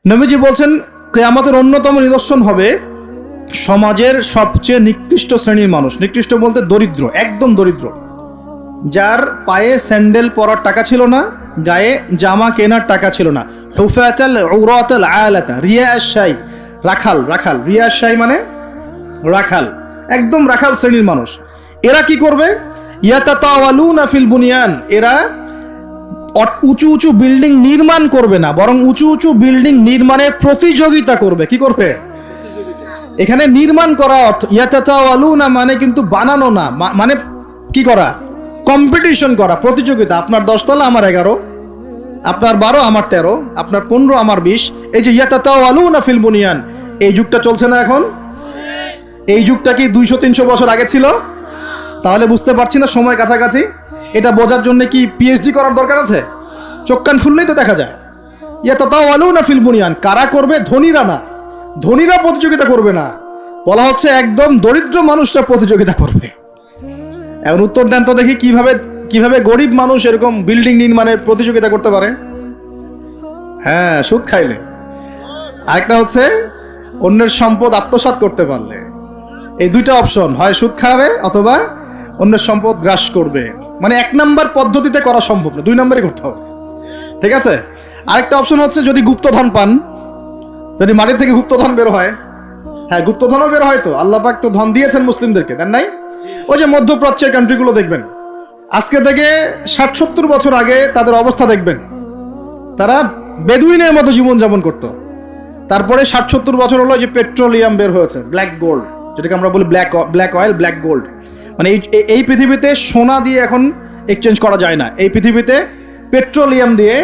নবীজি বলছেন কিয়ামতের অন্যতম নিদর্শন হবে সমাজের সবচেয়ে নিকৃষ্ট শ্রেণীর মানুষ। নিকৃষ্ট বলতে দরিদ্র, একদম দরিদ্র, যার পায়ে স্যান্ডেল পরার টাকা ছিল না, গায়ে জামা কেনার টাকা ছিল না। হুফাতাল উরাতাল আলাতা রিয়াশাই, রাখাল, রাখাল রিয়াশাই মানে রাখাল, একদম রাখাল শ্রেণীর মানুষ। এরা কি করবে? ইয়াতাতাওয়ালুনা ফিল বুনিয়ান, এরা উঁচু উঁচু বিল্ডিং নির্মাণ করবে না, বরং উঁচু উঁচু বিল্ডিং নির্মাণের প্রতিযোগিতা করবে। কি করবে? এখানে নির্মাণ করা অর্থ, ইয়াতাতাওয়ালুনা মানে কিন্তু বানানো না, মানে কি করা? কম্পিটিশন করা, প্রতিযোগিতা। আপনার 10 তলা, আমার 11, আপনার 12, আমার 13, আপনার 15, আমার 20। এই যে ইয়াতাতাওয়ালুনা ফিল বুনিয়ান, এই যুগটা চলছে না এখন? এই যুগটা কি 200-300 বছর আগে ছিল? তাহলে বুঝতে পারছি না সময় কাছাকাছি। এটা বোঝার জন্য কি পিএইচডি করার দরকার আছে? চোখ কান খুললেই তো দেখা যায়। ইয়াতাতাওয়ালুনা ফিল বুনিয়ান, কারা করবে? ধনীরা না, ধনীরা প্রতিযোগিতা করবে না, বলা হচ্ছে একদম দরিদ্র মানুষরা প্রতিযোগিতা করবে। এখন উত্তর দেন তো দেখি, কিভাবে গরিব মানুষ এরকম বিল্ডিং নির্মাণের প্রতিযোগিতা করতে পারে? হ্যাঁ, সুদ খাইলে। আরেকটা হচ্ছে অন্যের সম্পদ আত্মসাৎ করতে পারলে। এই দুইটা অপশন, হয় সুদ খাবে অথবা অন্যের সম্পদ গ্রাস করবে। মানে 1 নম্বর পদ্ধতিতে করা সম্ভব না, 2 নম্বরে করতে হবে। ঠিক আছে? আরেকটা অপশন হচ্ছে যদি গুপ্তধন পান, যদি মাটি থেকে গুপ্তধন বের হয়। হ্যাঁ, গুপ্তধনও বের হয় তো, আল্লাহ পাক তো ধন দিয়েছেন মুসলিমদেরকে, দেন নাই? ওই যে মধ্যপ্রাচ্যের কান্ট্রিগুলো দেখবেন, আজকে থেকে 60-70 বছর আগে তাদের অবস্থা দেখবেন, তারা বেদুইনের মতো জীবনযাপন করতো। তারপরে 60-70 বছর হলো যে পেট্রোলিয়াম বের হয়েছে, ব্ল্যাক গোল্ড, যেটাকে আমরা বলি ব্ল্যাক অয়েল, ব্ল্যাক গোল্ড। মানে এই পৃথিবীতে সোনা দিয়ে এখন এক্সচেঞ্জ করা যায় না, এই পৃথিবীতে পেট্রোলিয়াম দিয়ে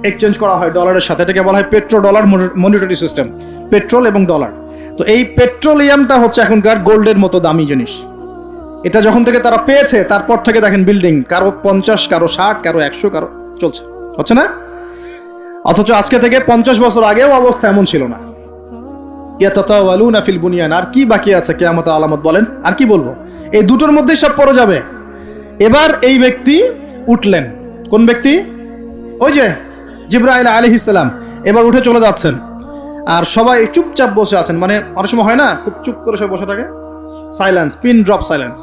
এক্সচেঞ্জ করা হয় ডলারের সাথে। এটাকে বলা হয় petro dollar monetary system, petrol এবং ডলার। তো এই পেট্রোলিয়ামটা হচ্ছে এখনকার গোল্ডের মতো দামি জিনিস। এটা যখন থেকে তারা পেয়েছে, তারপর থেকে দেখেন বিল্ডিং কারো 50, কারো 60, কারো 100, কারো চলছে, হচ্ছে না? অথচ আজকে থেকে 50 বছর আগেও অবস্থা এমন ছিল না। ইয়াতাতাওয়ালুনা ফিল বুনিয়ান, আর কি বাকি আছে কিয়ামতের আলামত বলেন? আর কি বলবো? এই দুটোর মধ্যেই সব পড়ে যাবে। এবার এই ব্যক্তি উঠলেন, কোন ব্যক্তি? ওই যে জিবরাইল আলাইহিস সালাম এবার উঠে চলে যাচ্ছেন, আর সবাই চুপচাপ বসে আছেন। মানে অনেক সময় হয় না, খুব চুপ করে সব বসে থাকে, সাইলেন্স, পিন ড্রপ সাইলেন্স।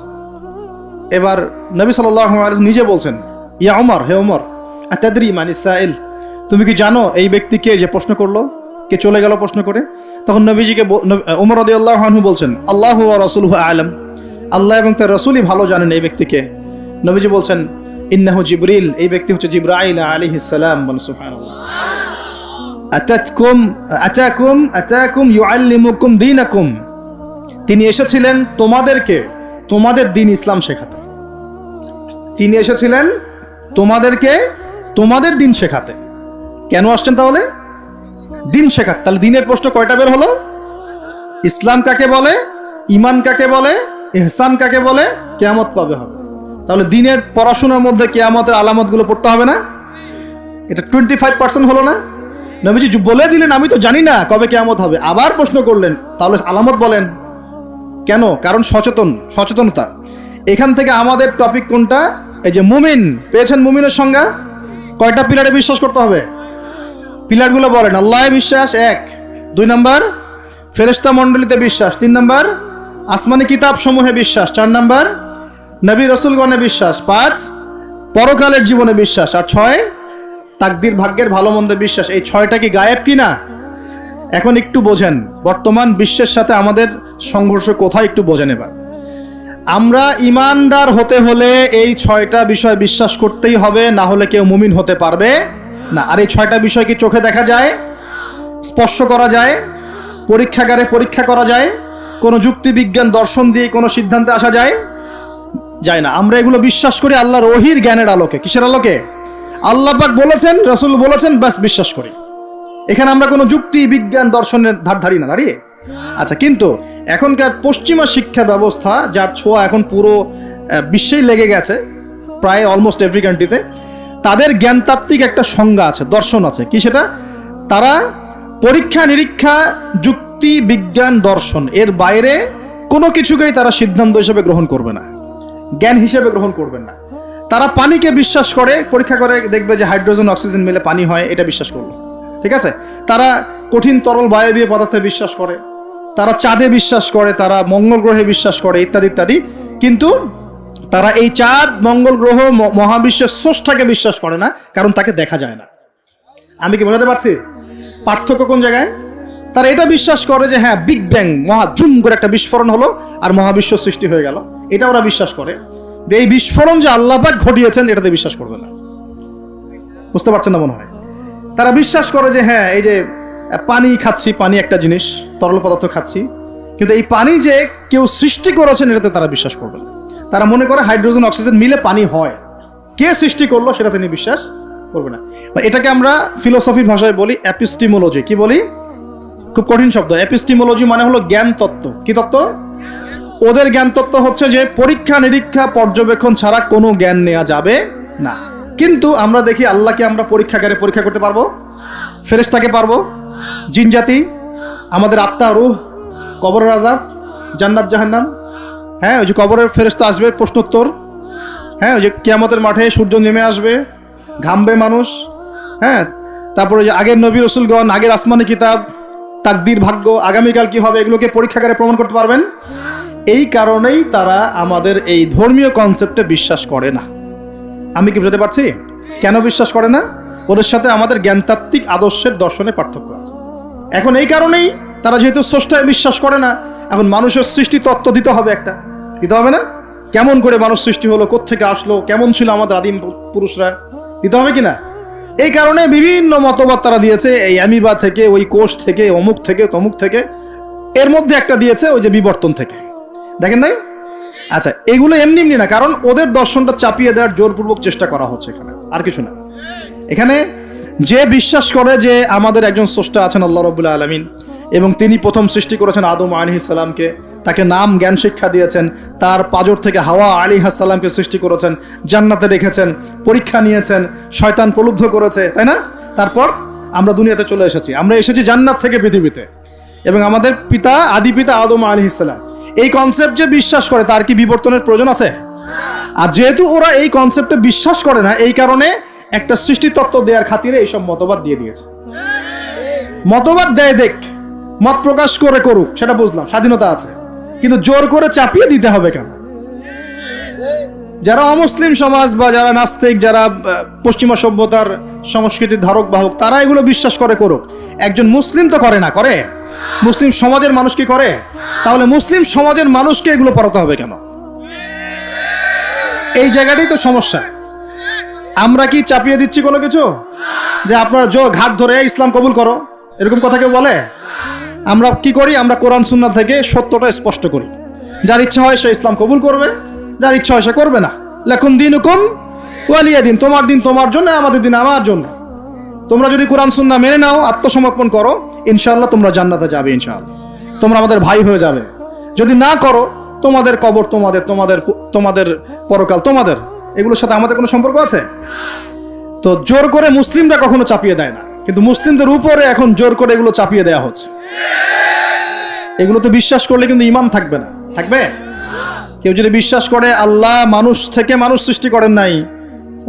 এবার নবী সাল্লাল্লাহু আলাইহি ওয়াসাল্লাম নিজে বলছেন, ইয়া ওমর, হে ওমর, আতাদরি মানিস সাইল, তুমি কি জানো এই ব্যক্তি কে যে প্রশ্ন করলো, কে চলে গেল প্রশ্ন করে? তখন নবীজিকে ওমর রাদিয়াল্লাহু আনহু বলছেন, আল্লাহু ওয়া রাসূলুহু আ'লাম, আল্লাহ এবং তার রাসূলই ভালো জানেন এই ব্যক্তিকে। নবীজি বলছেন, ইন্নাহু জিবরিল, এই ব্যক্তি হচ্ছে জিবরাইল আলাইহিস সালাম। সুবহানাল্লাহ। আতাকুম ইউআল্লিমুকুম দীনাকুম, তিনি এসেছিলেন তোমাদেরকে তোমাদের দিন ইসলাম শেখাতে। তিনি এসেছিলেন তোমাদেরকে তোমাদের দিন শেখাতে। কেন আসছেন তাহলে? দিন শেখাতে। তাহলে দিনের প্রশ্ন কয়টা বের হলো? ইসলাম কাকে বলে, ঈমান কাকে বলে, ইহসান কাকে বলে, কিয়ামত কবে হবে। তাহলে দিনের পড়াশোনার মধ্যে কিয়ামতের আলামতগুলো পড়তে হবে না? এটা 25% হলো না? নবীজি বলে দিলেন আমি তো জানি না কবে কিয়ামত হবে, আবার প্রশ্ন করলেন তাহলে আলামত বলেন। কেন? কারণ সচেতনতা। এখান থেকে আমাদের টপিক কোনটা? এই যে মুমিন পেয়েছেন, মুমিনের সংজ্ঞা কয়টা পিলারে বিশ্বাস করতে হবে? পিলারগুলো বলেন। আল্লাহ বিশ্বাস 1, 2 নম্বর ফেরেশতা মণ্ডলীতে বিশ্বাস, 3 নম্বর আসমানি কিতাব সমূহে বিশ্বাস, 4 নম্বর নবী রাসূলগণে বিশ্বাস, 5 পরকালের জীবনে বিশ্বাস, আর 6 তাকদীর ভাগ্যের ভালো মন্দে বিশ্বাস। এই 6টা কি গায়েব কি না? এখন একটু বোঝেন বর্তমান বিশ্বের সাথে আমাদের সংঘর্ষ কোথায়, একটু বোঝেন। এবার আমরা ইমানদার হতে হলে এই 6টা বিষয় বিশ্বাস করতেই হবে, না হলে কেউ মুমিন হতে পারবে না। আর এই 6টা বিষয় কি চোখে দেখা যায়, স্পর্শ করা যায়, পরীক্ষাগারে পরীক্ষা করা যায়, কোনো যুক্তি বিজ্ঞান দর্শন দিয়ে কোনো সিদ্ধান্তে আসা যায়? যায় না। আমরা এগুলো বিশ্বাস করি আল্লাহর ওহীর জ্ঞানের আলোকে। কিসের আলোকে? আল্লাহ পাক বলেছেন, রাসূল বলেছেন, বাস বিশ্বাস করি। এখানে আমরা কোনো যুক্তি বিজ্ঞান দর্শনের ধারি না, দাঁড়িয়ে। আচ্ছা, কিন্তু এখনকার পশ্চিমা শিক্ষা ব্যবস্থা, যার ছোঁয়া এখন পুরো বিশ্বেই লেগে গেছে, প্রায় অলমোস্ট এভরি কান্ট্রিতে, তাদের জ্ঞানতাত্ত্বিক একটা সংজ্ঞা আছে, দর্শন আছে। কি সেটা? তারা পরীক্ষা নিরীক্ষা, যুক্তি বিজ্ঞান দর্শন এর বাইরে কোনো কিছুকেই তারা সিদ্ধান্ত হিসেবে গ্রহণ করবে না, জ্ঞান হিসেবে গ্রহণ করবেন না। তারা পানিকে বিশ্বাস করে, পরীক্ষা করে দেখবে যে হাইড্রোজেন অক্সিজেন মিলে পানি হয়, এটা বিশ্বাস করলো। ঠিক আছে? তারা কঠিন তরল বায়বীয় পদার্থে বিশ্বাস করে, তারা চাঁদে বিশ্বাস করে, তারা মঙ্গল গ্রহে বিশ্বাস করে, ইত্যাদি ইত্যাদি। কিন্তু তারা এই চাঁদ, মঙ্গল গ্রহ, মহাবিশ্বের স্রষ্টাকে বিশ্বাস করে না, কারণ তাকে দেখা যায় না। আমি কি বোঝাতে পারছি পার্থক্য কোন জায়গায়? তারা এটা বিশ্বাস করে যে হ্যাঁ, বিগ ব্যাং, মহাধুম করে একটা বিস্ফোরণ হলো আর মহাবিশ্ব সৃষ্টি হয়ে গেল, এটা ওরা বিশ্বাস করে। এই বিস্ফোরণ যে আল্লাহ পাক ঘটিয়েছেন এটাতে বিশ্বাস করবে না। বুঝতে পারছেন না মনে হয়? তারা বিশ্বাস করে যে হ্যাঁ, এই যে পানি খাচ্ছি, পানি একটা জিনিস, তরল পদার্থ খাচ্ছি, কিন্তু এই পানি যে কেউ সৃষ্টি করেছেন এটাতে তারা বিশ্বাস করবে না। তারা মনে করে হাইড্রোজেন অক্সিজেন মিলে পানি হয়, কে সৃষ্টি করলো সেটা তিনি বিশ্বাস করবে না। এটাকে আমরা ফিলোসফির ভাষায় বলি এপিস্টিমোলজি। কি বলি? খুব কঠিন শব্দ। এপিস্টিমোলজি মানে হলো জ্ঞান তত্ত্ব। কি তত্ত্ব? ওদের জ্ঞান তত্ত্ব হচ্ছে যে পরীক্ষা নিরীক্ষা পর্যবেক্ষণ ছাড়া কোনো জ্ঞান নেওয়া যাবে না। কিন্তু আমরা দেখি আল্লাহকে আমরা পরীক্ষাগারে পরীক্ষা করতে পারবো? ফেরেশতাকে পারবো? জিন জাতি, আমাদের আত্মা, রূহ, কবরের আযাব, জান্নাত জাহান্নাম, হ্যাঁ ওই যে কবরের ফেরেশতা আসবে, প্রশ্নোত্তর, হ্যাঁ ওই যে কিয়ামতের মাঠে সূর্য নেমে আসবে, ঘামবে মানুষ, হ্যাঁ তারপরে যে আগের নবী রসুলগণ, আগের আসমানি কিতাব, তাকদীর, ভাগ্য, আগামীকাল কি হবে, এগুলোকে পরীক্ষাগারে প্রমাণ করতে পারবেন। এই কারণেই তারা আমাদের এই ধর্মীয় কনসেপ্টে বিশ্বাস করে না। আমি কি বুঝতে পারছি কেন বিশ্বাস করে না? ওদের সাথে আমাদের জ্ঞানতাত্ত্বিক আদর্শের দর্শনে পার্থক্য আছে। এখন এই কারণেই তারা যেহেতু স্রষ্টায় বিশ্বাস করে না, এখন মানুষের সৃষ্টি তত্ত্ব দিতে হবে, একটা দিতে হবে না? কেমন করে মানুষ সৃষ্টি হলো, কোত্থেকে আসলো, কেমন ছিল আমাদের আদিম পুরুষরা, দিতে হবে কিনা? এই কারণে বিভিন্ন মতবাদ তারা দিয়েছে, এই অ্যামিবা থেকে, ওই কোষ থেকে, অমুক থেকে, তমুক থেকে, এর মধ্যে একটা দিয়েছে ওই যে বিবর্তন থেকে। দেখেন নাই? আচ্ছা, এগুলো এমনি এমনি না, কারণ ওদের দর্শনটা চাপিয়ে দেওয়ার জোরপূর্বক চেষ্টা করা হচ্ছে এখানে, আর কিছু না। এখানে যে বিশ্বাস করে যে আমাদের একজন স্রষ্টা আছেন আল্লাহ রাব্বুল আলামিন, এবং তিনি প্রথম সৃষ্টি করেছেন আদম আলাইহিস সালামকে, তাকে নাম জ্ঞান শিক্ষা দিয়েছেন, তার পাজর থেকে হাওয়া আলাইহিস সালামকে সৃষ্টি করেছেন, জান্নাতে রেখেছেন, পরীক্ষা নিয়েছেন, শয়তান প্রলুব্ধ করেছে, তাই না? তারপর আমরা দুনিয়াতে চলে এসেছি, আমরা এসেছি জান্নাত থেকে পৃথিবীতে, এবং আমাদের পিতা, আদি পিতা আদম আলাইহিস সালাম এই কনসেপ্ট যে বিশ্বাস করে, তার কি বিবর্তনের প্রয়োজন আছে? আর যেহেতু ওরা এই কনসেপ্টে বিশ্বাস করে না, এই কারণে একটা সৃষ্টি তত্ত্ব দেওয়ার খাতিরে এইসব মতবাদ দিয়ে দিয়েছে। মতবাদ দেয় দেখ, মত প্রকাশ করে করুক, সেটা বুঝলাম, স্বাধীনতা আছে, কিন্তু জোর করে চাপিয়ে দিতে হবে কেন? যারা অমুসলিম সমাজ বা যারা নাস্তিক, যারা পশ্চিমা সভ্যতার সংস্কৃতির ধারক বাহক, তারা এগুলো বিশ্বাস করে করুক। একজন মুসলিম তো করে না, করে? মুসলিম সমাজের মানুষ কি করে? তাহলে মুসলিম সমাজের মানুষকে এগুলো পড়াতে হবে কেন? এই জায়গাটাই তো সমস্যা। আমরা কি চাপিয়ে দিচ্ছি কোনো কিছু? যে আপনার ঘাট ধরে ইসলাম কবুল করো, এরকম কথা কেউ বলে? আমরা কি করি? আমরা কোরআন সুন্নাহ থেকে সত্যটা স্পষ্ট করি। যার ইচ্ছা হয় সে ইসলাম কবুল করবে, যার ইচ্ছা হয় সে করবে না। লাকুম দীনুকুম ওয়ালিয়া দিন, তোমার দিন তোমার জন্য, আমাদের দিন আমার জন্য। তোমরা যদি কোরআন সুন্নাহ মেনে নাও, আত্মসমর্পণ করো, ইনশাআল্লাহ তোমরা জান্নাতে যাবে, ইনশাআল্লাহ তোমরা আমাদের ভাই হয়ে যাবে। যদি না করো, তোমাদের কবর তোমাদের, তোমাদের তোমাদের পরকাল তোমাদের, এগুলোর সাথে আমাদের কোনো সম্পর্ক আছে? তো জোর করে মুসলিমরা কখনো চাপিয়ে দেয় না, কিন্তু মুসলিমদের উপরে এখন জোর করে এগুলো চাপিয়ে দেওয়া হচ্ছে। এগুলোতে বিশ্বাস করলে কিন্তু ঈমান থাকবে না। থাকবে? কেউ যদি বিশ্বাস করে আল্লাহ মানুষ থেকে মানুষ সৃষ্টি করেন নাই,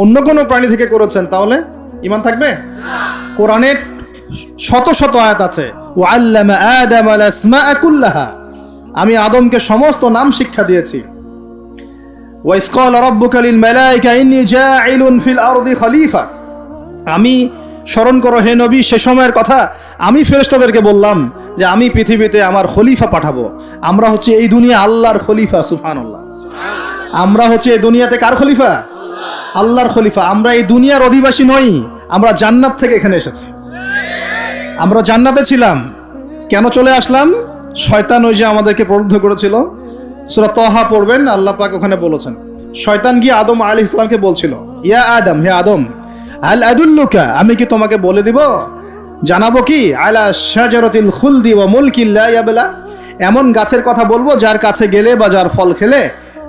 অন্য কোনো প্রাণী থেকে করেছেন, তাহলে ঈমান থাকবে? কোরআনে শত শত আয়াত আছে, ওয়াল্লামা আদামাল আসমাআ কুল্লাহা, আমি আদমকে সমস্ত নাম শিক্ষা দিয়েছি। ওয়াইজ ক্বালা রাব্বুকা লিল মালায়েকা ইন্নী জাঈলুন ফিল আরদি খলিফা, আমি স্মরণ করো হে নবী সে সময়ের কথা, আমি ফেরেশতাদেরকে বললাম যে আমি পৃথিবীতে আমার খলিফা পাঠাবো। আমরা হচ্ছে এই দুনিয়া আল্লাহর খলিফা, সুবহানাল্লাহ। আমরা হচ্ছে এই দুনিয়াতে কার খলিফা? আল্লাহর খলিফা। আমরা এই দুনিয়ার অধিবাসী নই, আমরা জান্নাত থেকে এখানে এসেছি। আমরা জান্নাতে ছিলাম, কেন চলে আসলাম? শয়তান ওই যে আমাদেরকে প্রলুব্ধ করেছিল। সূরা তাহা পড়বেন, আল্লাহ পাক ওখানে বলেছেন, শয়তান গিয়ে আদম আলাইহিস সালামকে বলছিল, ইয়া আদম, হে আদম, হাল আদুল্লুকা, আমি কি তোমাকে বলে দিব, জানাবো কি, আলা শাজারাতিল খুলদি ওয়া মুলকিন লা ইয়াবলা, এমন গাছের কথা বলবো যার কাছে গেলে বা যার ফল খেলে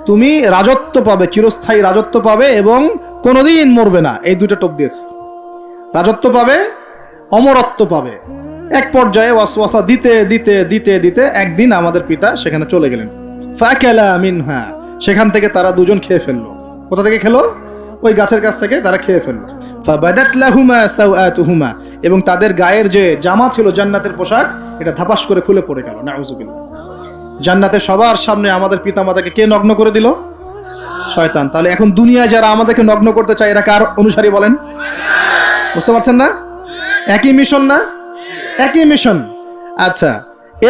তুমি রাজত্ব পাবে, চিরস্থায়ী রাজত্ব পাবে এবং কোনোদিন মরবে না। এই দুটো টোপ দিয়েছে, রাজত্ব পাবে, অমরত্ব পাবে। এক পর্যায়ে ওয়াসওয়াসা দিতে দিতে দিতে দিতে একদিন আমাদের পিতা সেখানে চলে গেলেন। ফাকালা মিনহা, সেখান থেকে তারা দুজন খেয়ে ফেললো। কোথা থেকে খেলো? ওই গাছের কাছ থেকে তারা খেয়ে ফেললো। ফাবাদাত লাহুমা সাওআতুহুমা, এবং তাদের গায়ের যে জামা ছিল জান্নাতের পোশাক, এটা ধাপাস করে খুলে পড়ে গেল। নাউযুবিল্লাহ। জান্নাতে সবার সামনে আমাদের পিতামাতাকে কে নগ্ন করে দিল? শয়তান। তাহলে এখন দুনিয়ায় যারা আমাদেরকে নগ্ন করতে চায় এরা কার অনুসারী বলেন? বুঝতে পারছেন না? একই মিশন না? একই মিশন। আচ্ছা,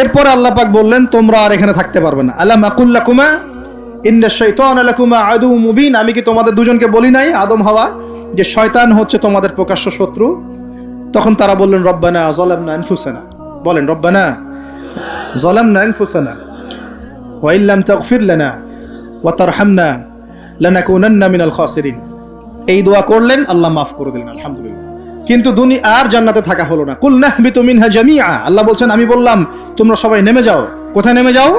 এরপর আল্লাহ পাক বললেন তোমরা আর এখানে থাকতে পারবে না। আলাম আকুল লাকুমা ইন্না শাইতানা লাকুমা আদুউম মুবিন, আমি কি তোমাদের দুজনকে বলি নাই, আদম হাওয়া, যে শয়তান হচ্ছে তোমাদের প্রকাশ্য শত্রু? তখন তারা বললেন রব্বানা যালামনা আনফুসানা, বলেন রব্বানা যালামনা আনফুসানা ওয়া ইল্লাম তাগফির লানা ওয়া তারহামনা লানাকুনান্না মিনাল খাসিরিন। এই দোয়া করলেন, আল্লাহ মাফ করে দিলেন, আলহামদুলিল্লাহ। কিন্তু দুনিয়া আর জান্নাতে থাকা হলো না। কুল নাহবিতু মিনহা জামিআ, আল্লাহ বলছেন আমি বললাম তোমরা সবাই নেমে যাও। কোথায় নেমে যাও?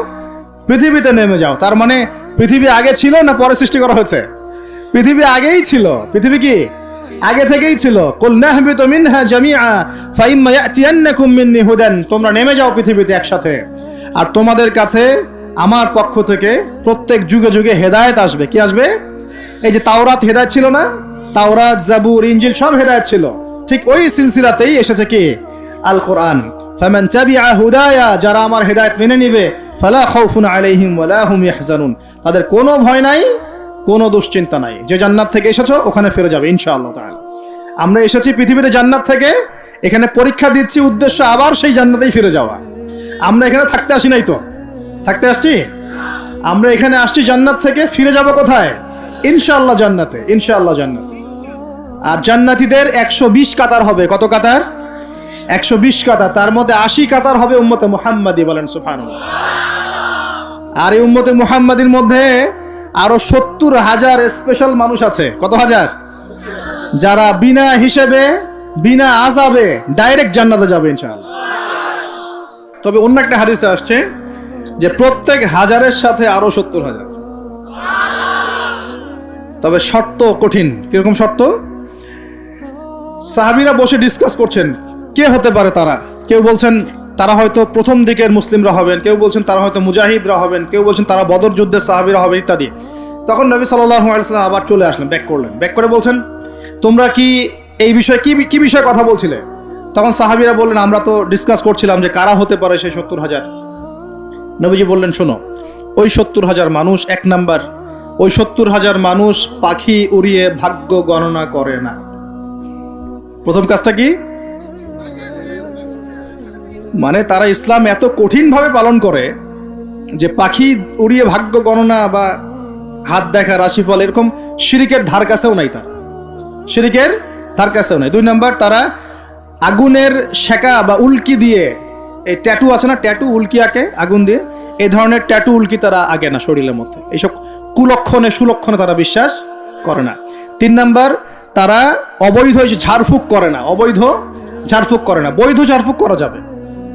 পৃথিবীতে নেমে যাও। তার মানে পৃথিবী আগে ছিল না পরে সৃষ্টি করা হয়েছে? পৃথিবী আগেই ছিল। পৃথিবী কি আগে থেকেই ছিল? কুল নাহবিতু মিনহা জামিআ ফাইম্মা ইয়াতিয়ান্নাকুম মিন্নি হুদান, তোমরা নেমে যাও পৃথিবীতে একসাথে, আর তোমাদের কাছে আমার পক্ষ থেকে প্রত্যেক যুগে যুগে হেদায়েত আসবে। কি আসবে? এই যে তাওরাত হেদায়েত ছিল না? তাওরাত, জাবুর, ইনজিল সব হেদায়েত ছিল। ঠিক ওই সিলসিলাতেই এসেছে কি? আল কোরআন। ফামান তাবিআ হুদায়া, যারা আমার হেদায়েত মেনে নিবে, ফালা খাউফুন আলাইহিম ওয়ালা হুম ইয়াহজানুন, তাদের কোনো ভয় নাই, কোনো দুশ্চিন্তা নাই। যে জান্নাত থেকে এসেছো ওখানে ফিরে যাবে ইনশাআল্লাহ তাআলা। আমরা এসেছি পৃথিবীতে জান্নাত থেকে, এখানে পরীক্ষা দিচ্ছি, উদ্দেশ্য আবার সেই জান্নাতেই ফিরে যাওয়া। আমরা এখানে থাকতে আসি নাই তো, থাকতে আসছি? আমরা এখানে আসছি জান্নাত থেকে, ফিরে যাব কোথায়? ইনশাআল্লাহ জান্নাতে, ইনশাআল্লাহ জান্নাতে। আর জান্নাতীদের 120 কাতার হবে। কত কাতার? 120 কাতার। তার মধ্যে 80 কাতার হবে উম্মতে মুহাম্মাদি, বলেন সুবহানাল্লাহ। আর এই উম্মতে মুহাম্মাদির মধ্যে আরো 70,000 স্পেশাল মানুষ আছে। কত হাজার? যারা বিনা হিসেবে, বিনা আযাবে ডাইরেক্ট জান্নাতে যাবে ইনশাআল্লাহ। তবে অন্য একটা হাদিসে আসছে যে প্রত্যেক হাজারের সাথে আরো 70,000। তবে শর্ত কঠিন। কিরকম শর্ত? সাহাবীরা বসে ডিসকাস করছেন কে হতে পারে তারা। কেউ বলছেন তারা হয়তো প্রথম দিকের মুসলিমরা হবেন, কেউ বলছেন তারা হয়তো মুজাহিদরা হবেন, কেউ বলছেন তারা বদর যুদ্ধের সাহাবীরা হবে ইত্যাদি। তখন নবী সাল্লাল্লাহু আলাইহি ওয়াসাল্লাম আবার চলে আসলেন, ব্যাক করলেন। ব্যাক করে বলছেন তোমরা কি এই বিষয়ে কি বিষয়ে কথা বলছিলে? তখন সাহাবীরা বললেন আমরা তো ডিসকাস করছিলাম যে কারা হতে পারে সেই 70,000। নবীজি বললেন শোনো, ওই 70,000 মানুষ, এক নাম্বার, ওই 70,000 মানুষ পাখি উড়িয়ে ভাগ্য গণনা করে না। প্রথম কাজটা কি? মানে তারা ইসলাম এত কঠিনভাবে পালন করে যে পাখি উড়িয়ে ভাগ্য গণনা বা হাত দেখা, রাশিফল, এরকম শিরিকের ধার কাছেও নাই। তারা শিরিকের ধার কাছেও নাই। দুই নাম্বার, তারা আগুনের শেকা বা উল্কি দিয়ে, এই ট্যাটু আছে না, ট্যাটু উল্কি আঁকে আগুন দিয়ে, এই ধরনের ট্যাটু উল্কি তারা আগে না শরীরের মধ্যে। এইসব কুলক্ষণে সুলক্ষণে তারা বিশ্বাস করে না। তিন নাম্বার, তারা অবৈধ ঝাড়ফুঁক করে না। অবৈধ ঝাড়ফুঁক করে না। বৈধ ঝাড়ফুঁক করা যাবে।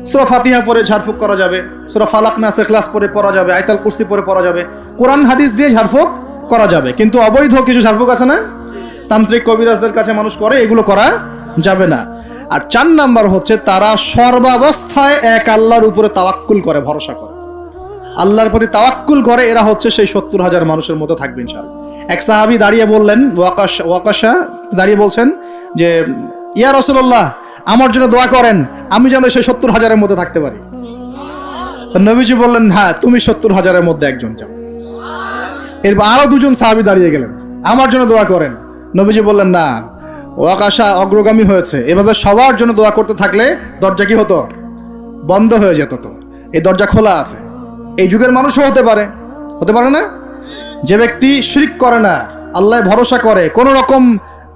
সূরা ফাতিহা পড়ে ঝাড়ফুঁক করা যাবে, সূরা ফালাক নাস ইখলাস পড়ে পড়া যাবে, আয়াতুল কুরসি পড়ে পড়া যাবে, কোরআন হাদিস দিয়ে ঝাড়ফুঁক করা যাবে। কিন্তু অবৈধ কিছু ঝাড়ফুঁক আছে না, তান্ত্রিক কবিরাজদের কাছে মানুষ করে, এগুলো করা যাবে না। আর 4 নাম্বার হচ্ছে তারা সর্বাবস্থায় এক আল্লাহর উপরে তাওয়াক্কুল করে, ভরসা করে, আল্লাহর প্রতি তাওয়াক্কুল করে। এরা হচ্ছে সেই 70,000 মানুষের মতো থাকবে ইনশাআল্লাহ। এক সাহাবী দাঁড়িয়ে বললেন, ওয়াকাশা দাঁড়িয়ে বলছেন যে ইয়া রাসূলুল্লাহ, আমার জন্য দোয়া করেন, আমি যেন সেই 70,000-এর মধ্যে থাকতে পারি। নবীজি বললেন হ্যাঁ, তুমি 70,000-এর মধ্যে একজন যাও। এরপর আরো 2জন সাহাবী দাঁড়িয়ে গেলেন, আমার জন্য দোয়া করেন। নবীজি বললেন না, ওয়াকাশা অগ্রগামী হয়েছে। এভাবে সবার জন্য দোয়া করতে থাকলে দরজা কি হতো? বন্ধ হয়ে যেত। তো এই দরজা খোলা আছে। এই যুগের মানুষও হতে পারে, হতে পারে না? যে ব্যক্তি শিরক করে না, আল্লাহ ভরসা করে, কোন রকম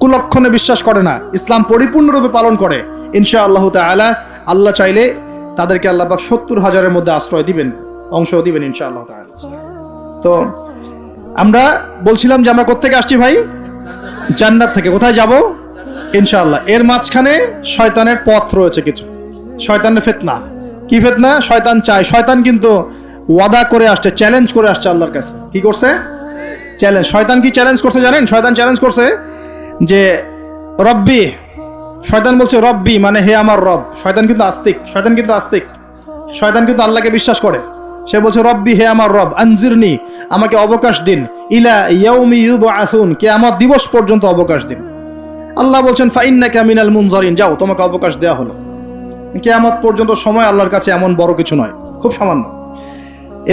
কুলক্ষণে বিশ্বাস করে না, ইসলাম পরিপূর্ণরূপে পালন করে, ইনশাআল্লাহ তাআলা আল্লাহ চাইলে তাদেরকে আল্লাহ পাক 70,000-এর মধ্যে আশ্রয় দিবেন, অংশ দিবেন ইনশাআল্লাহ তাআলা। তো আমরা বলছিলাম যে আমরা কোত্থেকে আসছি ভাই? জান্নাত থেকে। কোথায় যাব? ইনশাআল্লাহ। এর মাঝখানে শয়তানের পথ রয়েছে কিছু, শয়তানের ফিতনা। কি ফিতনা? শয়তান চায়, শয়তান কিন্তু ওয়াদা করে আসছে, চ্যালেঞ্জ করে আসছে আল্লাহর কাছে। কি করছে? চ্যালেঞ্জ। শয়তান কি চ্যালেঞ্জ করছে জানেন? শয়তান চ্যালেঞ্জ করছে যে রব্বি, শয়তান বলছে রব্বি মানে হে আমার রব। শয়তান কিন্তু আস্তিক, শয়তান কিন্তু আস্তিক, শয়তান কিন্তু আল্লাহকে বিশ্বাস করে। সে বলছে রব্বি, হে আমার রব, আনজিরনি, আমাকে অবকাশ দিন, ইলা ইয়াউমি ইউবআসুন, কিয়ামত দিবস পর্যন্ত অবকাশ দিন। আল্লাহ বলছেন ফাইন্নাকা মিনাল মুনজারিন, যাও, তোমাকে অবকাশ দেওয়া হলো। কিয়ামত পর্যন্ত সময় আল্লাহর কাছে এমন বড় কিছু নয়, খুব সামান্য।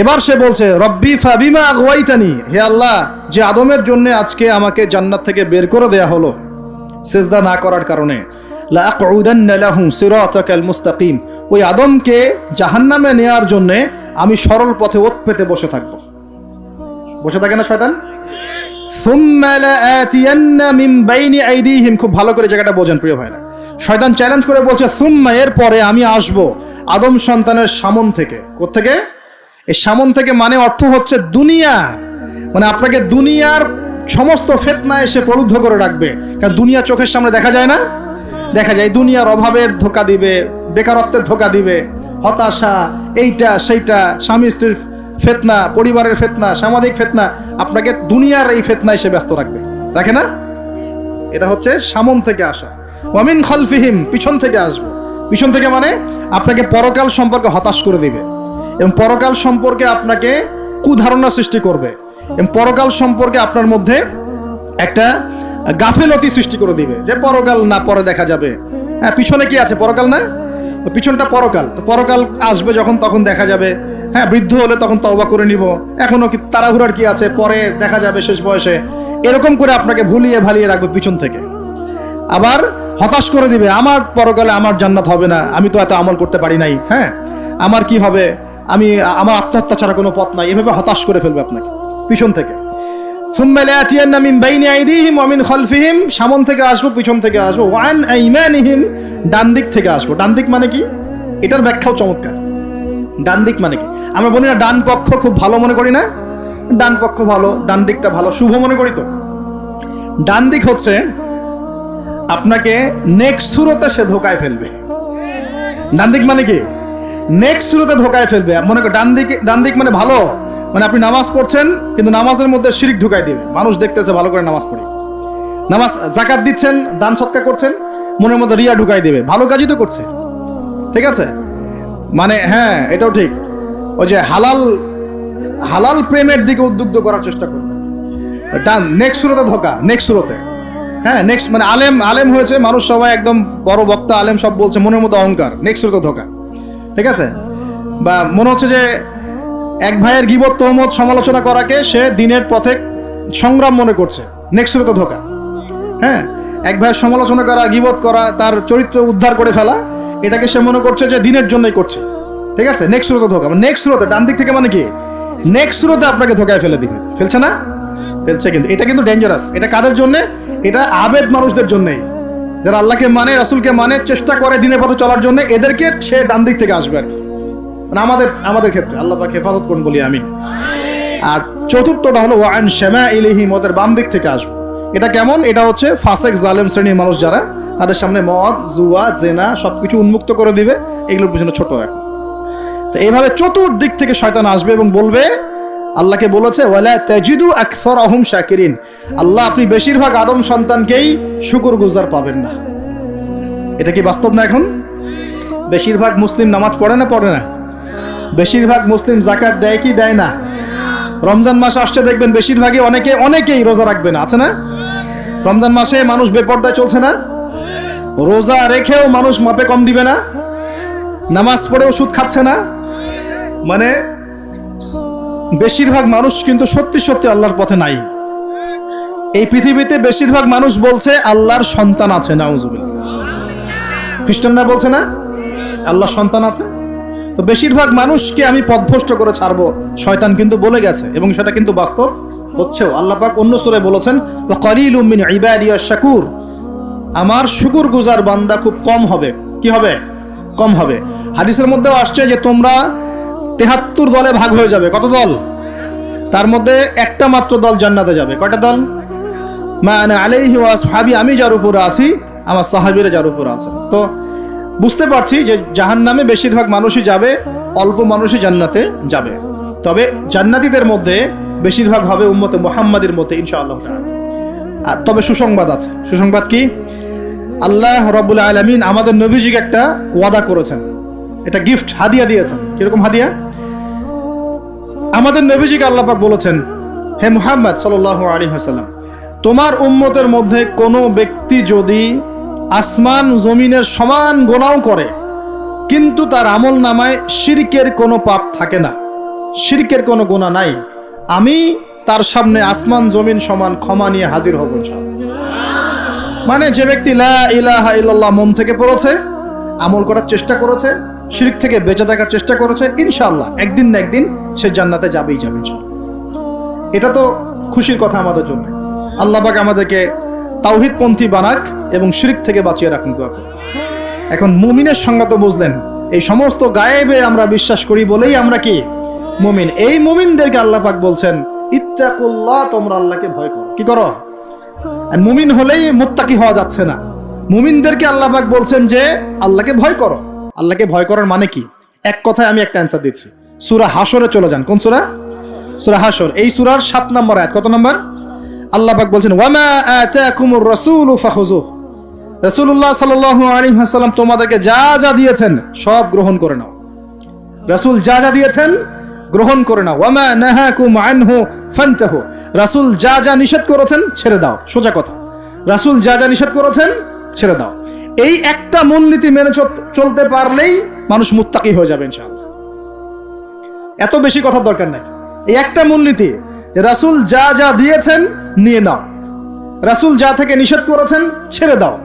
এবার সে বলছে রব্বি ফাবিমা আগওয়াইতানি, হে আল্লাহ, যে আদমের জন্য আজকে আমাকে জান্নাত থেকে বের করে দেয়া হলো সিজদা না করার কারণে, লা আকউদান্না লাহুম সিরাতাকাল মুস্তাকিম, ওই আদমকে জাহান্নামে নেয়ার জন্য আমি সরল পথে ওৎ পেতে বসে থাকবো। বসে থাকে না শয়তান? সুম্মা লাআতিয়ান্না মিন বাইনি আইদিহিম, খুব ভালো করে জায়গাটা বোঝেন প্রিয় ভাইরা। শয়তান চ্যালেঞ্জ করে বলছে সুম্মা, এর পরে আমি আসব আদম সন্তানের সামন থেকে। কোত্থেকে? এই সামন থেকে মানে অর্থ হচ্ছে দুনিয়া, মানে আপনাকে দুনিয়ার সমস্ত ফিতনা এসে প্রলুব্ধ করে রাখবে। কারণ দুনিয়া চোখের সামনে দেখা যায় না, দেখা যায় দুনিয়ার অভাবের ধোঁকা দিবে, বেকারত্বের ধোঁকা দিবে, হতাশা, এইটা সেইটা, স্বামী স্ত্রীর ফিতনা, পরিবারের ফিতনা, সামাজিক ফিতনা, আপনাকে দুনিয়ার এই ফিতনা এসে ব্যস্ত রাখবে, রাখে না? এটা হচ্ছে সামন থেকে আসা। ওয়া মিন খালফিহিম, পিছন থেকে আসবে। পিছন থেকে মানে আপনাকে পরকাল সম্পর্কে হতাশ করে দিবে, এবং পরকাল সম্পর্কে আপনাকে কুধারণা সৃষ্টি করবে, এবং পরকাল সম্পর্কে আপনার মধ্যে একটা গাফেলতি সৃষ্টি করে দিবে যে পরকাল না, পরে দেখা যাবে। হ্যাঁ, পিছনে কি আছে? পরকাল না? পিছনটা পরকাল। তো পরকাল আসবে যখন, তখন দেখা যাবে। হ্যাঁ, বৃদ্ধ হলে তখন তওবা করে নিব, এখনো কি তাড়াহুড়ার কি আছে, পরে দেখা যাবে শেষ বয়সে। এরকম করে আপনাকে ভুলিয়ে ভালিয়ে রাখবে পিছন থেকে। আবার হতাশ করে দিবে, আমার পরকালে আমার জান্নাত হবে না, আমি তো এত আমল করতে পারি নাই, হ্যাঁ, আমার কি হবে, আমার আত্মহত্যা ছাড়া কোনো পথ নাই। এভাবে হতাশ করে ফেলবে আপনাকে পিছন থেকে। সুম্মা লাআতিয়ান্না মিন বাইনি আইদিহিম ওয়া মিন খালফিহিম, সামন থেকে আসবো, পিছন থেকে আসবো, ওয়া আন আইমানিহিম, ডান দিক থেকে আসবো। ডান দিক মানে কি? এটার ব্যাখ্যাও চমৎকার। ডান দিক মানে কি? আমরা বলি না ডান পক্ষ খুব ভালো মনে করি না? ডান পক্ষ ভালো, ডান দিকটা ভালো, শুভ মনে করি তো। ডান দিক হচ্ছে আপনাকে নেক্সট সুরতে সে ধোকায় ফেলবে। ডান দিক মানে কি? নেক্সট সুরতে ধোকায় ফেলবে। মনে করেন ডান দিক মানে ভালো, মানে আপনি নামাজ পড়ছেন কিন্তু নামাজের মধ্যে শিরক ঢুকাই দিবে। মানুষ দেখতেছে ভালো করে নামাজ পড়ি, নামাজ যাকাত দিচ্ছেন, দান সৎকা করছেন, মনের মধ্যে রিয়া ঢুকাই দেবে। ভালো কাজই তো করছে, ঠিক আছে, মানে হ্যাঁ, এটাও ঠিক। ওই যে হালাল প্রেমের দিকে উদ্বুদ্ধ করার চেষ্টা করবে। ডান নেক্সট সুরতে ধোকা, নেক্সট সুরতে। হ্যাঁ, নেক্সট মানে আলেম হয়েছে মানুষ, সবাই একদম বড় বক্তা, আলেম সব বলছে, মনের মধ্যে অহংকার, নেক্সট সুরতে ধোকা, ঠিক আছে। বা মনে হচ্ছে যে এক ভাইয়ের গীবত, তহমত, সমালোচনা করাকে সে দিনের পথে সংগ্রাম মনে করছে, নেক্সট সুরতে ধোকা। হ্যাঁ, এক ভাইয়ের সমালোচনা করা, গীবত করা, তার চরিত্র উদ্ধার করে ফেলা, এটাকে সে মনে করছে যে দিনের জন্যই করছে, ঠিক আছে। নেক্সট সুরতে ধোকা, নেক্সট সুরতে, ডান দিক থেকে মানে কি? নেক্সট সুরতে আপনাকে ধোকায় ফেলে দিবে। ফেলছে না? ফেলছে। কিন্তু এটা কিন্তু ডেঞ্জারাস। এটা কাদের জন্য? এটা আবেদ মানুষদের জন্যই, যারা আল্লাহকে মানে, রাসূলকে মানে, চেষ্টা করে দিনের পথে চলার জন্য, এদেরকে সে ডান দিক থেকে আসবে আর কি। মানে আমাদের ক্ষেত্রে আল্লাহ পাক হেফাজত করুন বলি আমি। আর চতুর্থটা হলো ওয়া আন শামাইলিহিম, ওদের বাম দিক থেকে আসবে। এটা কেমন? এটা হচ্ছে ফাসেক জালেম শ্রেণীর মানুষ যারা, তাদের সামনে মদ, জুয়া, জেনা সবকিছু উন্মুক্ত করে দিবে। এগুলোর পিছনে ছোট এখন। তো এইভাবে চতুর্দিক থেকে শয়তান আসবে এবং বলবে, আল্লাহকে বলেছে ওয়ালা তাজিদু আকসারাহুম শাকিরিন, আল্লাহ আপনি বেশিরভাগ আদম সন্তানকেই শুকরগুজার পাবেন না। এটা কি বাস্তব না? এখন বেশিরভাগ মুসলিম নামাজ পড়ে না? পড়ে না? বেশিরভাগ মুসলিম যাকাত দেয় কি দেয় না? রমজান মাস আসছে দেখবেন বেশিরভাগই অনেকেই রোজা রাখবে না, আছে না? রমজান মাসে মানুষ বেপরদায় চলছে না? রোজা রেখেও মানুষ মাপে কম দিবে না? নামাজ পড়েও সুদ খাচ্ছে না? মানে বেশিরভাগ মানুষ কিন্তু সত্যি সত্যি আল্লাহর পথে নাই। এই পৃথিবীতে বেশিরভাগ মানুষ বলছে আল্লাহর সন্তান আছে, নাউজুবিল্লাহ। খ্রিস্টানরা বলছে না আল্লাহর সন্তান আছে? তো বেশিরভাগ মানুষকে আমি পথভ্রষ্ট করে ছাড়বো, শয়তান কিন্তু বলে গেছে, এবং সেটা কিন্তু বাস্তব হচ্ছেও। আল্লাহ পাক অন্য সূরায় বলেছেন ওয়া কালিলুম মিন ইবাদিয়াশ শাকুর, আমার শুকরগুজার বান্দা খুব কম হবে। কি হবে? কম হবে। হাদিসের মধ্যেও আসছে যে তোমরা ৭৩ দলে ভাগ হয়ে যাবে। কত দল? তার মধ্যে একটা মাত্র দল জান্নাতে যাবে। কয়টা দল? মা আনা আলাইহি ওয়া আসহাবি, আমি যার উপরে আছি, আমার সাহাবীরা যার উপরে আছেন। তো বুঝতে পারছি যে জাহান্নামে বেশিরভাগ মানুষই যাবে, অল্প মানুষই জান্নাতে যাবে। তবে জান্নাতীদের মধ্যে বেশিরভাগ হবে উম্মতে মুহাম্মাদের মতে ইনশাআল্লাহ তাআলা। আর তবে সুসংবাদ আছে। সুসংবাদ কি? আল্লাহ রাব্বুল আলামিন আমাদের নবীজিকে একটা ওয়াদা করেছেন, এটা গিফট, হাদিয়া দিয়েছেন। কিরকম হাদিয়া? আমাদের নবীজিকে আল্লাহ পাক বলেছেন, হে মুহাম্মদ সাল্লাল্লাহু আলাইহি ওয়াসাল্লাম, তোমার উম্মতের মধ্যে কোনো ব্যক্তি যদি আসমান জমিনের সমান গুনাহ করে কিন্তু তার আমল নামায় শিরকের কোনো পাপ থাকে না, শিরকের কোনো গুনাহ নাই, আমি তার সামনে আসমান জমিন সমান ক্ষমা নিয়ে হাজির হব ইনশাআল্লাহ। মানে যে ব্যক্তি লা ইলাহা ইল্লাল্লাহ মন থেকে পড়েছে, আমল করার চেষ্টা করেছে, শিরক থেকে বেঁচে থাকার চেষ্টা করেছে, ইনশাআল্লাহ একদিন না একদিন সে জান্নাতে যাবেই যাবে ইনশাআল্লাহ। এটা তো খুশির কথা আমাদের জন্য। আল্লাহ পাক আমাদেরকে তাওহীদপন্থী বানাক এবং শিরক থেকে বাঁচিয়ে রাখুন, দোয়া করি। এখন মুমিনের সংজ্ঞা তো বুঝলেন, এই সমস্ত গায়েবে আমরা বিশ্বাস করি বলেই আমরা কি মুমিন। এই মুমিনদেরকে আল্লাহ পাক বলছেন ইত্তাকুল্লাহ, তোমরা আল্লাহকে ভয় করো। কি করো? আর মুমিন হলেই মুত্তাকি হওয়া যাচ্ছে না, মুমিনদেরকে আল্লাহ পাক বলছেন যে আল্লাহকে ভয় করো। আল্লাহকে ভয় করার মানে কি? এক কথায় আমি একটা অ্যান্সার দিচ্ছি। সূরা হাশরে চলে যান। কোন সূরা? সূরা হাশর। এই সূরার 7 নম্বর আয়াত। কত নম্বর? আল্লাহ পাক বলছেন ওয়ামা আতাকুমুর রাসূলু ফাখুযুহু, রাসূলুল্লাহ সাল্লাল্লাহু আলাইহি ওয়াসাল্লাম তোমাদেরকে যা যা দিয়েছেন সব গ্রহণ করে নাও। রাসূল যা যা দিয়েছেন গ্রহণ করে নাও। ওয়ামা নাহাকুম আনহু ফান্তাহু, রাসূল যা যা নিষেধ করেছেন ছেড়ে দাও। সোজা কথা, রাসূল যা যা নিষেধ করেছেন ছেড়ে দাও। এই একটা মূলনীতি মেনে চলতে পারলেই মানুষ মুত্তাকি হয়ে যাবে ইনশাআল্লাহ। এত বেশি কথার দরকার নাই। এই একটা মূলনীতি, রাসূল যা যা দিয়েছেন নিয়ে নাও, রাসূল যা থেকে নিষেধ করেছেন ছেড়ে দাও,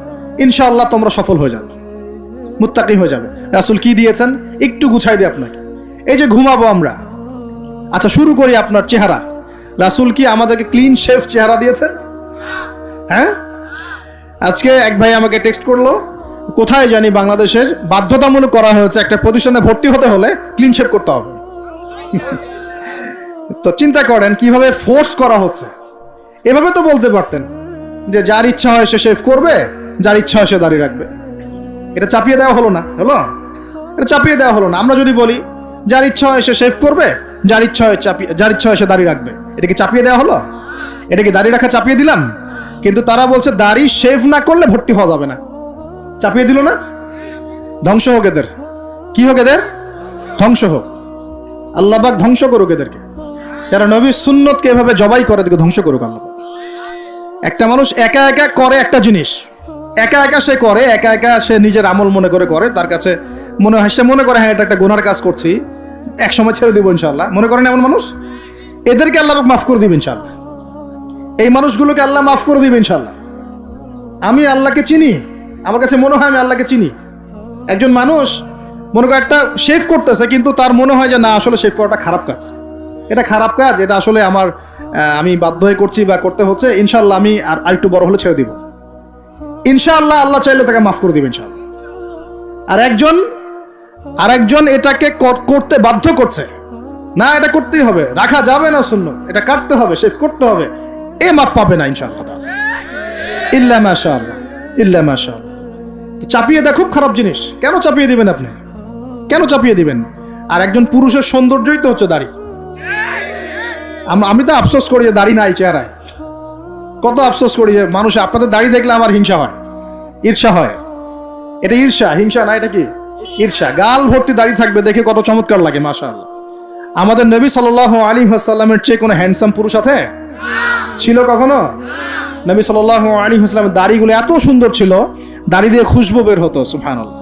ইনশাআল্লাহ তোমরা সফল হয়ে যাবে, মুত্তাকি হয়ে যাবে। রাসূল কি দিয়েছেন একটু গুছাই দিই আপনাকে। এই যে ঘুমাবো আমরা, আচ্ছা শুরু করি আপনার চেহারা। রাসূল কি আমাদেরকে ক্লিন শেভ চেহারা দিয়েছেন? হ্যাঁ, আজকে এক ভাই আমাকে টেক্সট করলো, কোথায় জানি বাংলাদেশের বাধ্যতামূলক করা হয়েছে একটা প্রতিষ্ঠানে ভর্তি হতে হলে ক্লিন শেভ করতে হবে। তো চিন্তা করেন কিভাবে ফোর্স করা হচ্ছে। এভাবে তো বলতে পারতেন যে যার ইচ্ছা হয় সে শেভ করবে, যার ইচ্ছা হয় সে দাড়ি রাখবে। এটা চাপিয়ে দেওয়া হলো না? হলো, এটা চাপিয়ে দেওয়া হলো না। আমরা যদি বলি যার ইচ্ছা হয় সে শেভ করবে, যার ইচ্ছা হয় সে দাড়ি রাখবে, এটা কি চাপিয়ে দেওয়া হলো? এটা কি দাড়ি রাখা চাপিয়ে দিলাম? কিন্তু তারা বলছে দাড়ি শেভ না করলে ভর্তি হওয়া যাবে না। চাপিয়ে দিল না? ধ্বংস হোক এদের। কি হোক এদের? ধ্বংস হোক। আল্লাহ পাক ধ্বংস করুক এদেরকে, যারা নবীর সুন্নতকে এভাবে জবাই করে এদেরকে ধ্বংস করুক আল্লাহ পাক। একটা মানুষ একা একা করে একটা জিনিস, একা একা সে করে, একা একা সে নিজের আমল মনে করে, তার কাছে মনে হয়, সে মনে করে হ্যাঁ এটা একটা গুনার কাজ করছি, এক সময় ছেড়ে দিব ইনশাআল্লাহ। মনে করেন এমন মানুষ, এদেরকে আল্লাহ পাক মাফ করে দিবেন ইনশাআল্লাহ। এই মানুষগুলোকে আল্লাহ মাফ করে দিবেন ইনশাআল্লাহ। আমি আল্লাহকে চিনি, আমার কাছে মনে হয় আমি আল্লাহকে চিনি। একজন মানুষ মনে করে একটা শেভ করতেছে, কিন্তু তার মনে হয় যে না আসলে শেভ করাটা খারাপ কাজ, এটা খারাপ কাজ, এটা আসলে আমি বাধ্য হয়ে করছি বা করতে হচ্ছে, ইনশাআল্লাহ আমি আর একটু বড় হলে ছেড়ে দিব, ইনশাআল্লাহ আল্লাহ চাইলে তাকে মাফ করে দিবেন ইনশাআল্লাহ। আর একজন এটাকে করতে বাধ্য করছে, না এটা করতেই হবে, রাখা যাবে না সুন্নাত, এটা কাটতে হবে, শেভ করতে হবে, এ মাফ পাবে না ইনশাআল্লাহ ইল্লা মাশাআল্লাহ, ইল্লা মাশাআল্লাহ। তো চাপিয়ে দেওয়া খুব খারাপ জিনিস। কেন চাপিয়ে দিবেন আপনি? কেন চাপিয়ে দিবেন? আর একজন পুরুষের সৌন্দর্যই তো হচ্ছে দাড়ি। আমি তো আফসোস করি যে দাড়ি নাই চেহারায়, কত আফসোস করি যে মানুষ, আপনাদের দাড়ি দেখলে আমার হিংসা হয়, ঈর্ষা হয়। এটা ঈর্ষা, হিংসা না, এটা কি ঈর্ষা। গাল ভর্তি দাড়ি থাকবে দেখে কত চমৎকার লাগে, মাশাআল্লাহ। আমাদের নবী সাল্লাল্লাহু আলাইহি ওয়াসাল্লামের চেয়ে কোনো হ্যান্ডসাম পুরুষ আছে? ছিল কখনো? নবী সাল্লাল্লাহু আলাইহি ওয়াসাল্লামের দাড়িগুলো এত সুন্দর ছিল, দাড়ি দিয়ে খুশবু বের হতো, সুবহানাল্লাহ।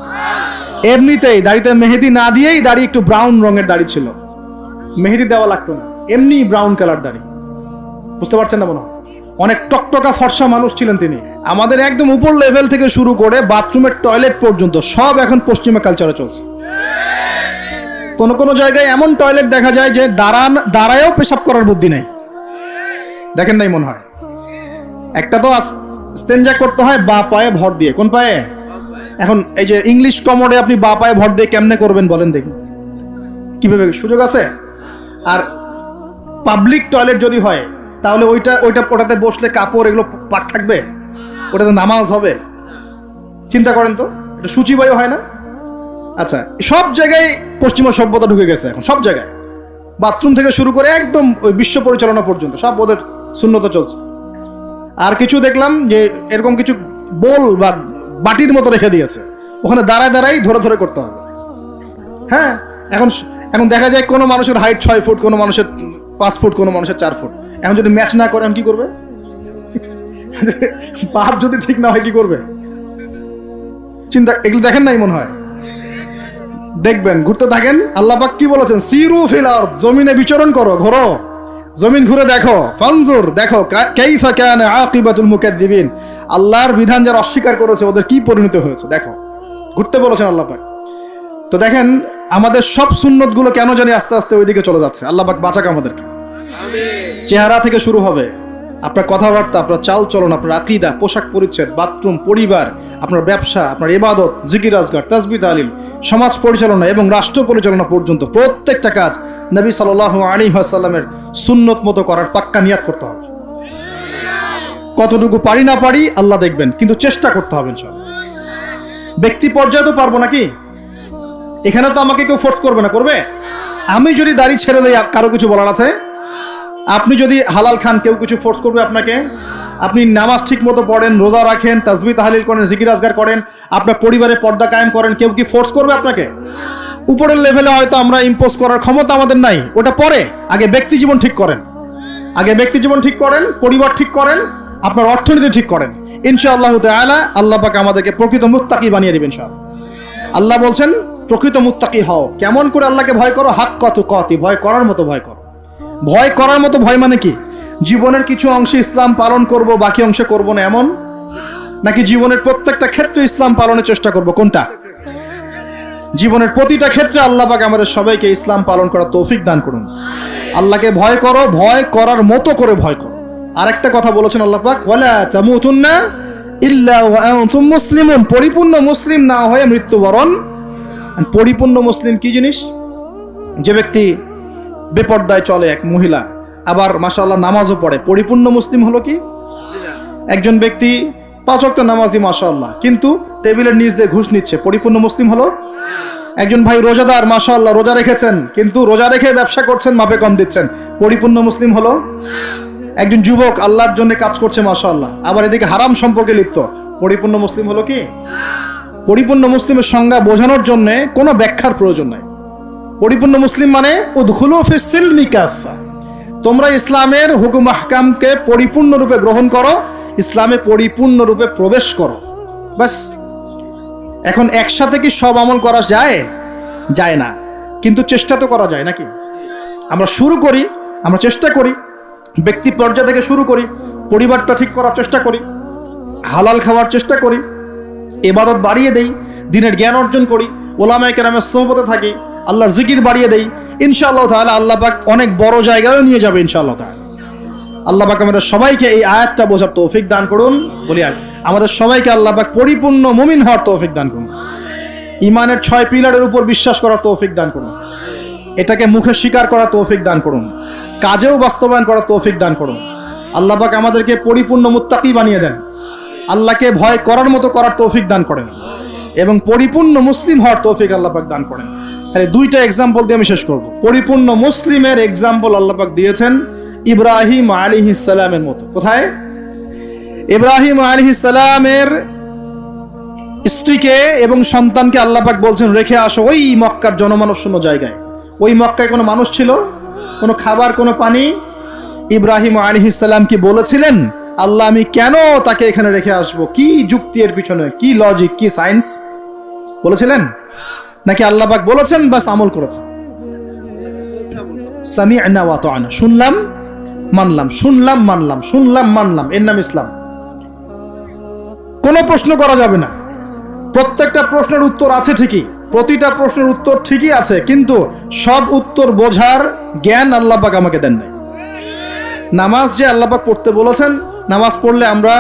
এমনিতেই দাড়িতে মেহেদি না দিয়েই দাড়ি একটু ব্রাউন রঙের দাড়ি ছিল, মেহেদি দেওয়া লাগতো না, এমনি ব্রাউন কালার দাড়ি। বুঝতে পারছেন না? মনে হয় অনেক টকটকা ফর্সা মানুষ ছিলেন তিনি। আমাদের একদম উপর লেভেল থেকে শুরু করে বাথরুমের টয়লেট পর্যন্ত সব এখন পশ্চিমা কালচারে চলছে। কোন কোন জায়গায় এমন টয়লেট দেখা যায় যে দাঁড়ায়ও পেশাব করার বুদ্ধি নেই, দেখেন নাই মনে হয়। একটা তো স্টেনজা করতে হয় বা পায়ে ভর দিয়ে। কোন পায়ে? এখন এই যে ইংলিশ কমোডে আপনি বা পায়ে ভর দিয়ে কেমনে করবেন বলেন দেখি, কিভাবে সুযোগ আছে? আর পাবলিক টয়লেট যদি হয় তাহলে ওটাতে বসলে কাপড় এগুলো পাক থাকবে, ওটাতে নামাজ হবে? চিন্তা করেন তো, এটা সূচিবায়ু হয় না? আচ্ছা, সব জায়গায় পশ্চিমা সভ্যতা ঢুকে গেছে এখন, সব জায়গায়, বাথরুম থেকে শুরু করে একদম ওই বিশ্ব পরিচালনা পর্যন্ত সব ওদের সুন্নত চলছে। আর কিছু দেখলাম যে এরকম কিছু বোল বা বাটির মতো রেখে দিয়েছে, ওখানে দাঁড়ায় দাঁড়াই ধরে ধরে করতে হবে। হ্যাঁ, এখন দেখা যায় কোনো মানুষের হাইট 6 ফুট, কোনো মানুষের 5 ফুট, কোনো মানুষের 4 ফুট। এখন যদি ম্যাচ না করে, এখন কি করবে? বাপ যদি ঠিক না হয় কি করবে? চিন্তা, এগুলো দেখেন নাই মনে হয়? দেখবেন, ঘুরতে থাকেন। আল্লাহ পাক কি বলেছেন? সিরু ফিল আরদ, জমিনে বিচরণ করো, ঘোরো, জমিন ঘুরে দেখো, ফানজুর, দেখো কাইফা কানা আকিবাতুল মুকাদ্দিবিন, আল্লাহর বিধান যারা অস্বীকার করেছে ওদের কি পরিণতি হয়েছে দেখো। ঘুরতে বলেছেন আল্লাহ পাক। তো দেখেন আমাদের সব সুন্নতগুলো কেন জানি আস্তে আস্তে ওইদিকে চলে যাচ্ছে। আল্লাহ পাক বাঁচাক আমাদেরকে। চেহারা থেকে শুরু হবে, আপনার কথাবার্তা, আপনার চাল চলন, আপনার আকীদা, পোশাক পরিচ্ছদ, বাথরুম, পরিবার, আপনার ব্যবসা, আপনার ইবাদত, জিকির আজগার, তাসবিহ তাহলিল, সমাজ পরিচালনা এবং রাষ্ট্র পরিচালনা পর্যন্ত প্রত্যেকটা কাজ নবী সাল্লাল্লাহু আলাইহি ওয়াসাল্লামের সুন্নত মতো করার পাক্কা নিয়াত করতে হবে। কতটুকু পারি না পারি আল্লাহ দেখবেন, কিন্তু চেষ্টা করতে হবে ইনশাআল্লাহ। ব্যক্তি পর্যায়ে তো পারবো নাকি? এখানে তো আমাকে কেউ ফোর্স করবে না, করবে? আমি যদি দাড়ি ছেড়ে দেই কারো কিছু বলার আছে? আপনি যদি হালাল খান কেউ কিছু ফোর্স করবে আপনাকে? আপনি নামাজ ঠিক মতো পড়েন, রোজা রাখেন, তাসবিহ তাহলিল করেন, জিকির আজগার করেন, আপনার পরিবারে পর্দা কায়েম করেন, কেউ কি ফোর্স করবে আপনাকে? উপরের লেভেলে হয়তো আমরা ইম্পোজ করার ক্ষমতা আমাদের নাই, ওটা পরে। আগে ব্যক্তি জীবন ঠিক করেন, আগে ব্যক্তি জীবন ঠিক করেন, পরিবার ঠিক করেন, আপনার অর্থনীতি ঠিক করেন। ইনশাআল্লাহ তাআলা আল্লাহ পাক আমাদেরকে প্রকৃত মুত্তাকি বানিয়ে দিবেন ইনশাআল্লাহ। আল্লাহ বলছেন প্রকৃত মুত্তাকি হও। কেমন করে আল্লাহকে ভয় করো? হাক্কা তুকাতি, ভয় করার মতো ভয় করো। ভয় করার মতো ভয় মানে কি? জীবনের কিছু অংশে ইসলাম পালন করব, বাকি অংশে করব না, এমন? নাকি জীবনের প্রত্যেকটা ক্ষেত্রে ইসলাম পালনের চেষ্টা করব? কোনটা? জীবনের প্রতিটা ক্ষেত্রে আল্লাহ পাক আমাদের সবাইকে ইসলাম পালন করার তৌফিক দান করুন। আল্লাহকে ভয় করো, ভয় করার মতো করে ভয় করো। আরেকটা কথা বলেছেন আল্লাহ পাক, ওয়ালা তামুতুন্না ইল্লা ওয়া আনতুম মুসলিমুন, পরিপূর্ণ মুসলিম না হয়ে মৃত্যুবরণ। পরিপূর্ণ মুসলিম কি জিনিস? যে ব্যক্তি বেপর্দায় চলে, এক মহিলা, আবার মাশাআল্লাহ নামাজও পড়ে, পরিপূর্ণ মুসলিম হলো কি? একজন ব্যক্তি 5 ওয়াক্ত নামাজি মাশাআল্লাহ, কিন্তু টেবিলের নিচ দিয়ে ঘুষ নিচ্ছে, পরিপূর্ণ মুসলিম হলো? একজন ভাই রোজাদার, মাশাআল্লাহ রোজা রেখেছেন, কিন্তু রোজা রেখে ব্যবসা করছেন, মাপে কম দিচ্ছেন, পরিপূর্ণ মুসলিম হলো? একজন যুবক আল্লাহর জন্য কাজ করছে মাশাআল্লাহ, আবার এদিকে হারাম সম্পর্কে লিপ্ত, পরিপূর্ণ মুসলিম হলো কি? পরিপূর্ণ মুসলিমের সংজ্ঞা বোঝানোর জন্য কোনো ব্যাখ্যার প্রয়োজন নাই। পরিপূর্ণ মুসলিম মানে উদখুলু ফিস সিলমি কাফা, তোমরা ইসলামের হুকুম আহকামকে পরিপূর্ণরূপে গ্রহণ করো, ইসলামে পরিপূর্ণরূপে প্রবেশ করো, বাস। এখন একসাথে কি সব আমল করা যায়? যায় না, কিন্তু চেষ্টা তো করা যায় নাকি? আমরা শুরু করি, আমরা চেষ্টা করি, ব্যক্তি পর্যায় থেকে শুরু করি, পরিবারটা ঠিক করার চেষ্টা করি, হালাল খাওয়ার চেষ্টা করি, ইবাদত বাড়িয়ে দেই, দ্বীনের জ্ঞান অর্জন করি, ওলামায়ে কেরামের সোহবতে থাকি, আল্লাহর জিকির বাড়িয়ে দেই। ইনশাআল্লাহ তাআলা আল্লাহ পাক অনেক বড় জায়গায়ও নিয়ে যাবে ইনশাআল্লাহ তাআলা। আল্লাহ পাক আমাদের সবাইকে এই আয়াতটা বোঝার তৌফিক দান করুন। বলি আর আমাদের সবাইকে আল্লাহ পাক পরিপূর্ণ মুমিন হওয়ার তৌফিক দান করুন। ঈমানের 6 পিলারের উপর বিশ্বাস করার তৌফিক দান করুন। এটাকে মুখে স্বীকার করার তৌফিক দান করুন, কাজেও বাস্তবায়ন করার তৌফিক দান করুন। আল্লাহ পাক আমাদেরকে পরিপূর্ণ মুত্তাকি বানিয়ে দেন, আল্লাহকে ভয় করার মতো করার তৌফিক দান করেন, এবং পরিপূর্ণ মুসলিম হওয়ার তৌফিক আল্লাহ পাক দান করেন। তাহলে 2টা এক্সাম্পল দিয়ে আমি শেষ করব। পরিপূর্ণ মুসলিমের এক্সাম্পল আল্লাহ পাক দিয়েছেন ইব্রাহিম আলাইহিস সালামের মতো। কোথায়? ইব্রাহিম আলাইহিস সালামের স্ত্রীকে এবং সন্তানকে আল্লাহ পাক বলছেন রেখে আসো ওই মক্কার জনমানব শূন্য জায়গায়। ওই মক্কায় কোনো মানুষ ছিল? কোনো খাবার, কোনো পানি? ইব্রাহিম আলাইহিস সালাম কি বলেছিলেন আল্লাহ আমি কেন তাকে এখানে রেখে আসবো? কি যুক্তি এর পিছনে, কি লজিক, কি সায়েন্স? বলেছিলেন? নাকি আল্লাহ পাক বলেছেন বাস আমল করেছেন? সামি'না ওয়া আতা'না, শুনলাম মানলাম, শুনলাম মানলাম, শুনলাম মানলাম, এর নাম ইসলাম। কোনো প্রশ্ন করা যাবে না। প্রত্যেকটা প্রশ্নের উত্তর আছে ঠিকই, প্রতিটা প্রশ্নের উত্তর ঠিকই আছে, কিন্তু সব উত্তর বোঝার জ্ঞান আল্লাহ পাক আমাকে দেন নাই। নামাজ যে আল্লাহ পাক পড়তে বলেছেন, নামাজ পড়লে আমরা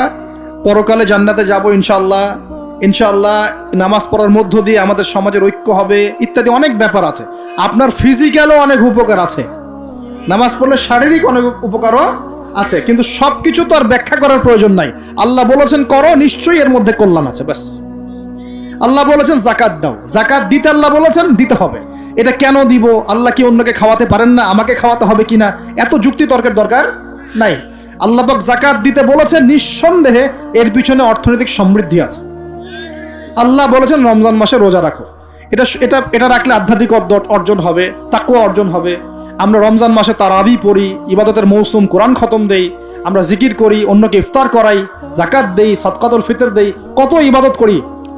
পরকালে জান্নাতে যাব ইনশাআল্লাহ, ইনশাআল্লাহ নামাজ পড়ার মধ্য দিয়ে আমাদের সমাজের ঐক্য হবে, ইত্যাদি অনেক ব্যাপার আছে। আপনার ফিজিক্যালও অনেক উপকার আছে, নামাজ পড়লে শারীরিক অনেক উপকারও আছে, কিন্তু সবকিছু তো আর ব্যাখ্যা করার প্রয়োজন নাই। আল্লাহ বলেছেন করো, নিশ্চয়ই এর মধ্যে কল্যাণ আছে, ব্যাস। আল্লাহ বলেছেন জাকাত দাও, জাকাত দিতে আল্লাহ বলেছেন দিতে হবে। এটা কেন দিব? আল্লাহ কি অন্যকে খাওয়াতে পারেন না? আমাকে খাওয়াতে হবে কিনা? এত যুক্তি তর্কের দরকার নাই। আল্লাহ পাক জাকাত দিতে বলেছেন, নিঃসন্দেহে এর পিছনে অর্থনৈতিক সমৃদ্ধি আছে। আল্লাহ বলেছেন রমজান মাসে রোজা রাখো, এটা এটা এটা রাখলে আধ্যাত্মিক অর্জন হবে, তাকওয়া অর্জন হবে। আমরা রমজান মাসে তারাবি পড়ি, ইবাদতের মৌসুম, কোরআন খতম দেই, আমরা জিকির করি, অন্যকে ইফতার করাই, জাকাত দেই, সদকাতুল ফিতর দেই, কত ইবাদত করি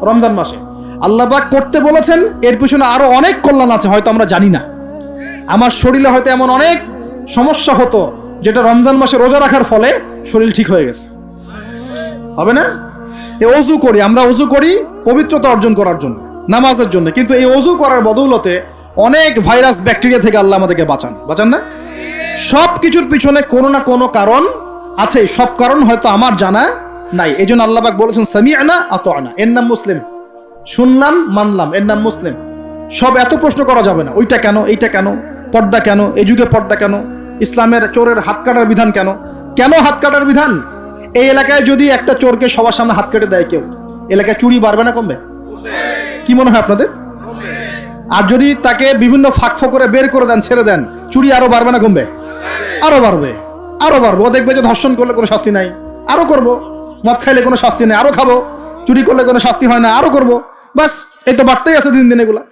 রমজান মাসে। আল্লাহ পাক করতে বলেছেন, এর পিছনে আরো অনেক কল্যাণ আছে, হয়তো আমরা জানি না। আমার শরীরে হয়তো এমন অনেক সমস্যা হতো যেটা রমজান মাসে রোজা রাখার ফলে শরীর ঠিক হয়ে গেছে, হবে না? এই অজু করি, আমরা অজু করি পবিত্রতা অর্জন করার জন্য, নামাজের জন্য, কিন্তু এই অজু করার বদৌলতে অনেক ভাইরাস ব্যাকটেরিয়া থেকে আল্লাহ আমাদেরকে বাঁচান না? সব কিছুর পিছনে কোনো না কোনো কারণ আছে, সব কারণ হয়তো আমার জানা নাই। এই জন্য আল্লাহ পাক বলেছেন সামিআনা আতা'না, এর নাম মুসলিম, শুনলাম মানলাম, এর নাম মুসলিম। সব এত প্রশ্ন করা যাবে না, ওইটা কেন, এইটা কেন, পর্দা কেন, এই যুগে পর্দা কেন, ইসলামের চোরের হাত কাটার বিধান কেন, কেন হাত কাটার বিধান? এই এলাকায় যদি একটা চোরকে সবার সামনে হাত কেটে দেয় কেউ, এলাকায় চুরি বাড়বে না কমবে? কি মনে হয় আপনাদের? আর যদি তাকে বিভিন্ন ফাঁক করে বের করে দেন, ছেড়ে দেন, চুরি আরো বাড়বে না কমবে? আরো বাড়বে, আরো বাড়বে। ও দেখবে যে ধর্ষণ করলে কোনো শাস্তি নাই, আরো করব। মদ খাইলে কোনো শাস্তি নেই, আরো খাবো। চুরি করলে কোনো শাস্তি হয় না, আরো করব। বাস এই তো বাড়তেই আছে দিন দিন এগুলা।